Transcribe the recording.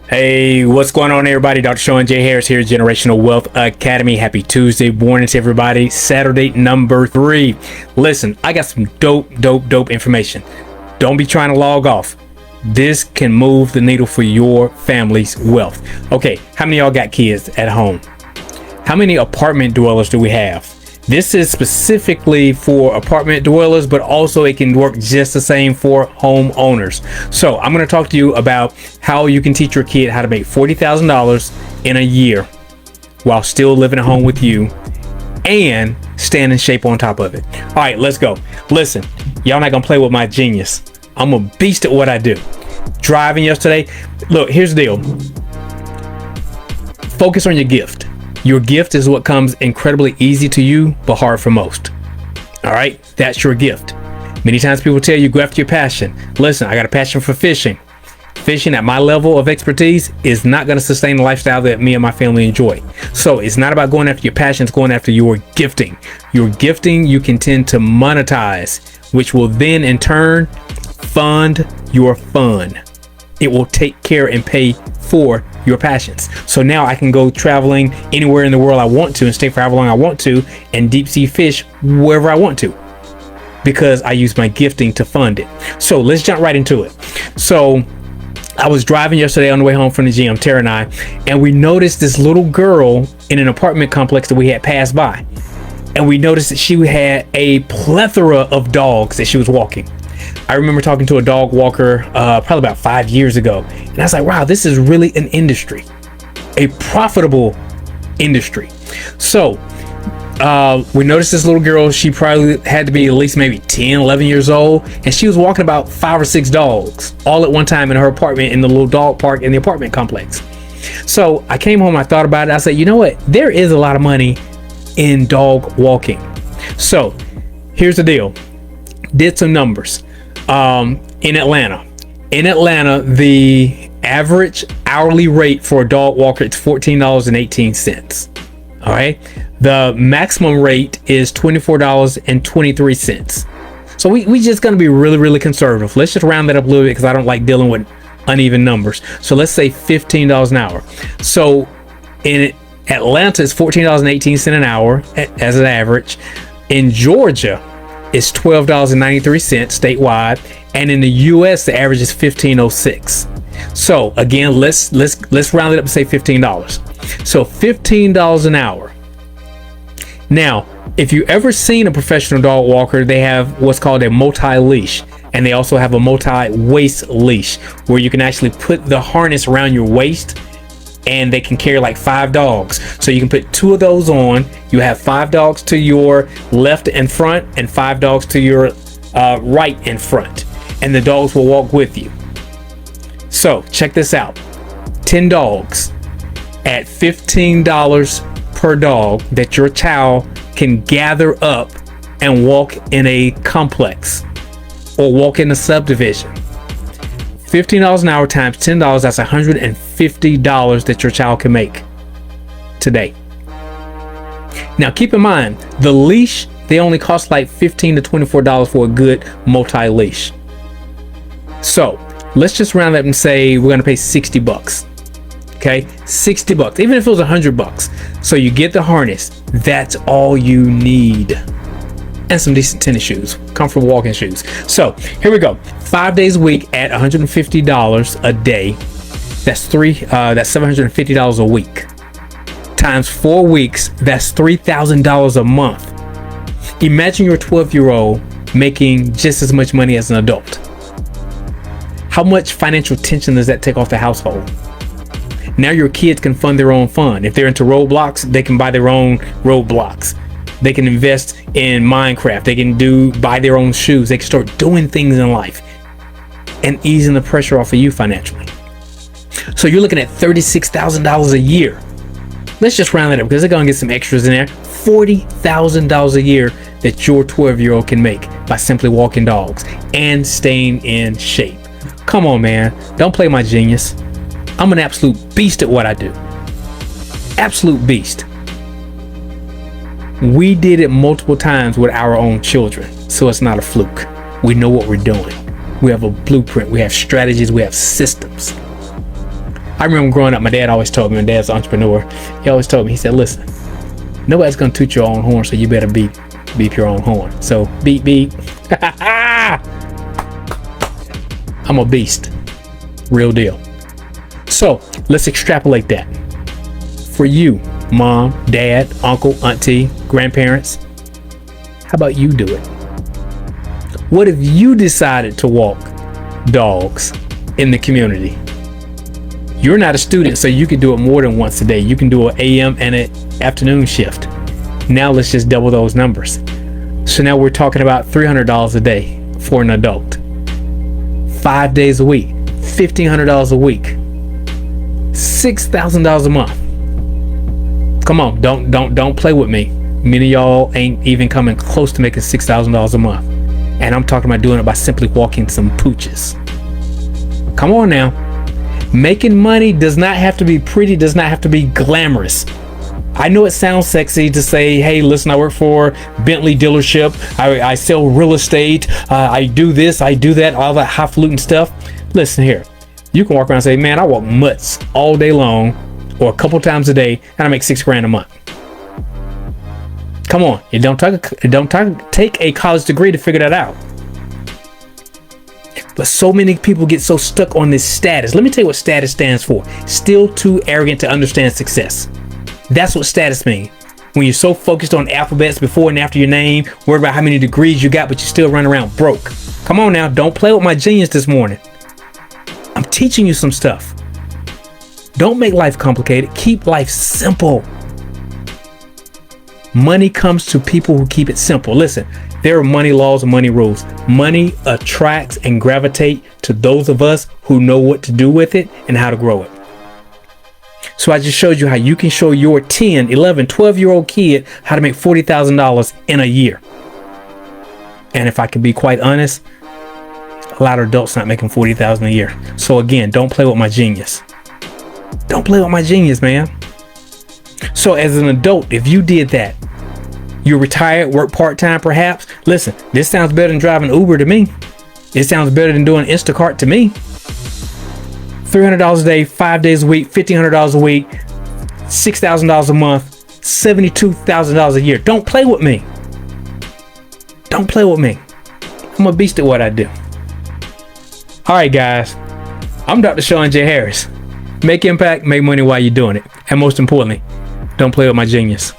Hey, what's going on, everybody? Dr. Sean J. Harris here, Generational Wealth Academy. Happy Tuesday morning to everybody. Saturday number 3. Listen, I got some dope information. Don't be trying to log off. This can move the needle for your family's wealth. Okay, how many of y'all got kids at home? How many apartment dwellers do we have? This is specifically for apartment dwellers, but also it can work just the same for homeowners. So I'm going to talk to you about how you can teach your kid how to make $40,000 in a year while still living at home with you and staying in shape on top of it. All right, let's go. Listen, y'all not going to play with my genius. I'm a beast at what I do. Driving yesterday. Look, here's the deal. Focus on your gift. Your gift is what comes incredibly easy to you, but hard for most. All right, that's your gift. Many times people tell you, go after your passion. Listen, I got a passion for fishing. Fishing at my level of expertise is not going to sustain the lifestyle that me and my family enjoy. So it's not about going after your passion, it's going after your gifting. Your gifting you can tend to monetize, which will then in turn fund your fun. It will take care and pay for your passions. So now I can go traveling anywhere in the world I want to and stay for however long I want to and deep sea fish wherever I want to because I use my gifting to fund it. So let's jump right into it. So I was driving yesterday on the way home from the gym, Tara and I, and we noticed this little girl in an apartment complex that we had passed by. And we noticed that she had a plethora of dogs that she was walking. I remember talking to a dog walker probably about 5 years ago. And I was like, wow, this is really an industry, a profitable industry. So we noticed this little girl. She probably had to be at least maybe 10, 11 years old. And she was walking about 5 or 6 dogs all at one time in her apartment in the little dog park in the apartment complex. So I came home, I thought about it. I said, you know what? There is a lot of money in dog walking. So here's the deal. Did some numbers. In Atlanta, the average hourly rate for a dog walker is $14.18. All right. The maximum rate is $24.23. So we just going to be really conservative. Let's just round that up a little bit because I don't like dealing with uneven numbers. So let's say $15 an hour. So in Atlanta, it's $14.18 an hour as an average. In Georgia, it's $12.93 statewide, and in the US the average is $15.06. So again, let's round it up and say $15. So $15 an hour. Now, if you ever seen a professional dog walker, they have what's called a multi-leash, and they also have a multi-waist leash where you can actually put the harness around your waist and they can carry like 5 dogs. So you can put 2 of those on. You have 5 dogs to your left and front and 5 dogs to your right and front. And the dogs will walk with you. So check this out. 10 dogs at $15 per dog that your child can gather up and walk in a complex or walk in a subdivision. $15 an hour times $10, that's $150 that your child can make today. Now keep in mind, the leash, they only cost like $15 to $24 for a good multi-leash. So let's just round up and say we're gonna pay $60. Okay, $60, even if it was $100. So you get the harness, that's all you need. And some decent tennis shoes, comfortable walking shoes. So here we go. 5 days a week at $150 a day. That's $750 a week. Times 4 weeks, that's $3,000 a month. Imagine your 12-year-old making just as much money as an adult. How much financial tension does that take off the household? Now your kids can fund their own fun. If they're into Roblox, they can buy their own Roblox. They can invest in Minecraft. They can buy their own shoes. They can start doing things in life and easing the pressure off of you financially. So you're looking at $36,000 a year. Let's just round it up because they're going to get some extras in there. $40,000 a year that your 12-year-old can make by simply walking dogs and staying in shape. Come on, man. Don't play my genius. I'm an absolute beast at what I do. Absolute beast. We did it multiple times with our own children, so it's not a fluke. We know what we're doing. We have a blueprint. We have strategies. We have systems. I remember growing up, my dad always told me, my dad's an entrepreneur. He always told me, he said, listen, nobody's going to toot your own horn, so you better beep your own horn. So beep, beep. I'm a beast. Real deal. So let's extrapolate that. For you, mom, dad, uncle, auntie, grandparents, how about you do it? What if you decided to walk dogs in the community? You're not a student, so you can do it more than once a day. You can do an AM and an afternoon shift. Now let's just double those numbers. So now we're talking about $300 a day for an adult. 5 days a week, $1,500 a week, $6,000 a month. Come on, don't play with me. Many of y'all ain't even coming close to making $6,000 a month. And I'm talking about doing it by simply walking some pooches. Come on now. Making money does not have to be pretty, does not have to be glamorous. I know it sounds sexy to say, hey, listen, I work for Bentley dealership. I sell real estate. I do this, I do that, all that highfalutin stuff. Listen here. You can walk around and say, man, I walk mutts all day long or a couple times a day and I make $6,000 a month. Come on. It don't take a college degree to figure that out. But so many people get so stuck on this status. Let me tell you what status stands for. Still too arrogant to understand success. That's what status means. When you're so focused on alphabets before and after your name, worried about how many degrees you got, but you still run around broke. Come on now, don't play with my genius this morning. I'm teaching you some stuff. Don't make life complicated. Keep life simple. Money comes to people who keep it simple. Listen, there are money laws and money rules. Money attracts and gravitates to those of us who know what to do with it and how to grow it. So I just showed you how you can show your 10, 11, 12-year-old kid how to make $40,000 in a year. And if I can be quite honest, a lot of adults not making $40,000 a year. So again, don't play with my genius. Don't play with my genius, man. So as an adult, if you did that, you're retired, work part-time perhaps. Listen, this sounds better than driving Uber to me. It sounds better than doing Instacart to me. $300 a day, 5 days a week, $1,500 a week, $6,000 a month, $72,000 a year. Don't play with me. Don't play with me. I'm a beast at what I do. All right, guys. I'm Dr. Sean J. Harris. Make impact, make money while you're doing it. And most importantly, don't play with my genius.